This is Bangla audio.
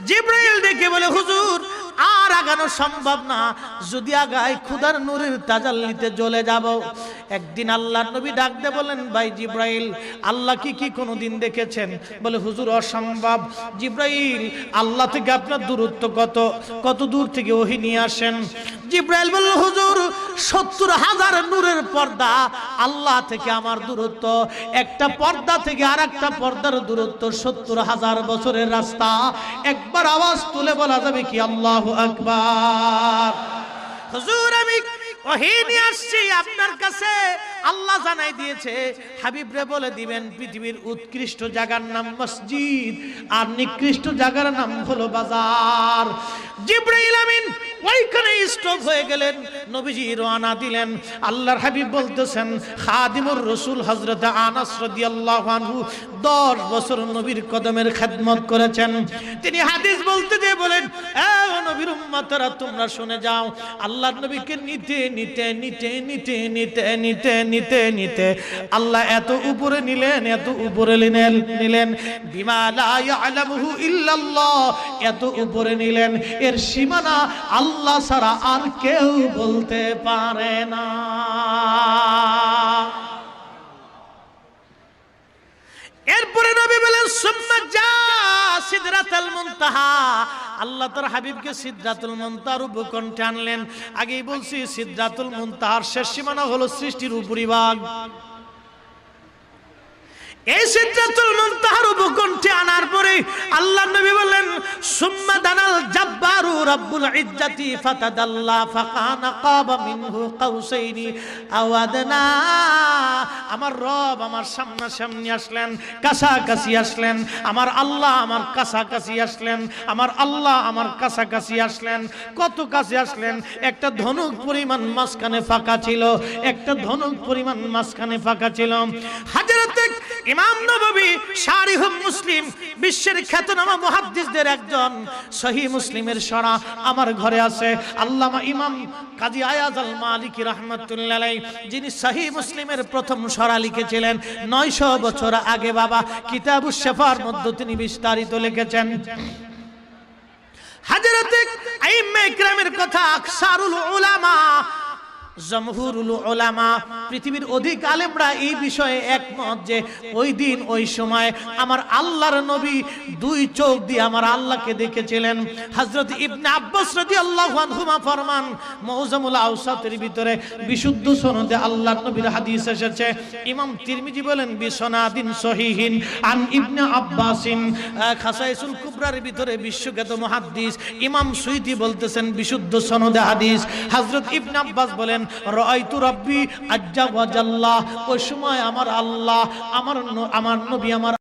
জিবরাইল ডেকে বলে হুজুর আর আগানো সম্ভব না, যদি আগাই খোদার নূরের তাজাল্লিতে জ্বলে যাব। একদিন আল্লাহর নবী ডাক দিয়ে বলেন, ভাই জিবরাইল, আল্লাহ কি কোনোদিন দেখেছেন? বলে হুজুর অসম্ভব। জিবরাইল, আল্লাহ থেকে আপনার দূরত্ব কত দূর থেকে ওহী নিয়ে আসেন? জিবরাইল বলল, হুজুর 70,000 নূরের পর্দা আল্লাহ থেকে আমার দূরত্ব, একটা পর্দা থেকে আরেকটা পর্দার দূরত্ব 70,000 বছরের রাস্তা। একবার আওয়াজ তুলে বলা যাবে কি আল্লাহু আকবার? হুজুর আমি ওহী নিয়ে আসছি আপনার কাছে, আল্লাহ জানাই দিয়েছে হাবিব রে বলে দিবেন পৃথিবীর উৎকৃষ্ট জায়গার নাম মসজিদ আর নিকৃষ্ট জায়গার নাম হলো বাজার। জিবরাইল আমিন ওইখানে স্টপ হয়ে গেলেন, নবীজি রওনা দিলেন। আল্লাহর হাবিব বলতেছেন, খাদিমুর রাসূল হযরত আনাস রাদিয়াল্লাহু আনহু 10 বছর নবীর কদমের খেদমত করেছেন। তিনি হাদিস বলতে যে বলেন, এ নবীর উম্মতরা তোমরা শুনে যাও, আল্লাহর নবীকে নিতে নিতে নিতে নিতে নিতে নিতে নিতে নিতে আল্লাহ এত উপরে নিলেন, এত উপরে নিলেন, বিমা লা ইয়ালামুহু ইল্লাল্লাহ, এত উপরে নিলেন এর সীমানা আল্লাহ ছাড়া আর কেউ বলতে পারে না। এরপরে নবী বলেন, সুম্মা যা সিদরাতুল মুনতাহা, আল্লাহ তার হাবিবকে সিদরাতুল মুনতাহার উপকণ্ঠে আনলেন। আগেই বলছি সিদরাতুল মুনতাহার শেষ সীমানা হলো সৃষ্টির উপরিভাগ। এই সিদরাতুল মুনতাহার উপকণ্ঠে আনার পরে আল্লাহর নবী বললেন, সুম্মা দানাল জাব্বারু রাব্বুল ইজ্জাতি ফাতাদাল্লা ফাকানা কাবা মিনহু কাউসাইনি আও আদনা। আমার রব আমার সামনাসামনি আসলেন, কাছাকাছি আসলেন, আমার আল্লাহ আমার কাছাকাছি আসলেন, আমার আল্লাহ আমার কাছাকাছি আসলেন। কত কাছে আসলেন? একটা ধনুক পরিমাণ মাঝখানে ফাঁকা ছিল, একটা ধনুক পরিমাণ মাঝখানে ফাঁকা ছিল। হযরত ইমাম নববী শারিহ মুসলিম, বিশ্বের খ্যাতনামা মুহাদ্দিসদের একজন, সহিহ মুসলিমের শরা আমার ঘরে আছে। আল্লামা ইমাম কাজী আয়াজ আল মালিকি রাহমাতুল্লাহ আলাইহি, যিনি সহিহ মুসলিমের প্রথম শরা লিখেছিলেন 900 বছর আগে, বাবা কিতাবুশ শিফার মধ্যে তিনি বিস্তারিত লিখেছেন। হযরত আইম্মা ইকরামের কথা, আকসারুল উলামা, জমহুরুল উলামা, পৃথিবীর অধিক আলেমরা এই বিষয়ে একমত যে ওই দিন ওই সময় আমার আল্লাহর নবী 2 চোখ দিয়ে আমার আল্লাহকে দেখেছিলেন। হযরত ইবনে আব্বাস রাদিয়াল্লাহু আনহুমা ফরমান, মুআজ্জামুল আওসাতের ভিতরে বিশুদ্ধ সনদে আল্লাহর নবীর হাদিস এসেছে। ইমাম তিরমিজি বলেন বিসনাদিন সহিহিন আন ইবনে আব্বাসিন, খাসাইসুল কুবরার ভিতরে বিশ্বখ্যাত মুহাদ্দিস ইমাম সুয়ুতি বলতেছেন বিশুদ্ধ সনদে হাদিস। হযরত ইবনে আব্বাস বলেন, রাআইতু রাব্বি আজ্জা ওয়া জাল্লা, ওই সময় আমার আল্লাহ আমার নবী আমার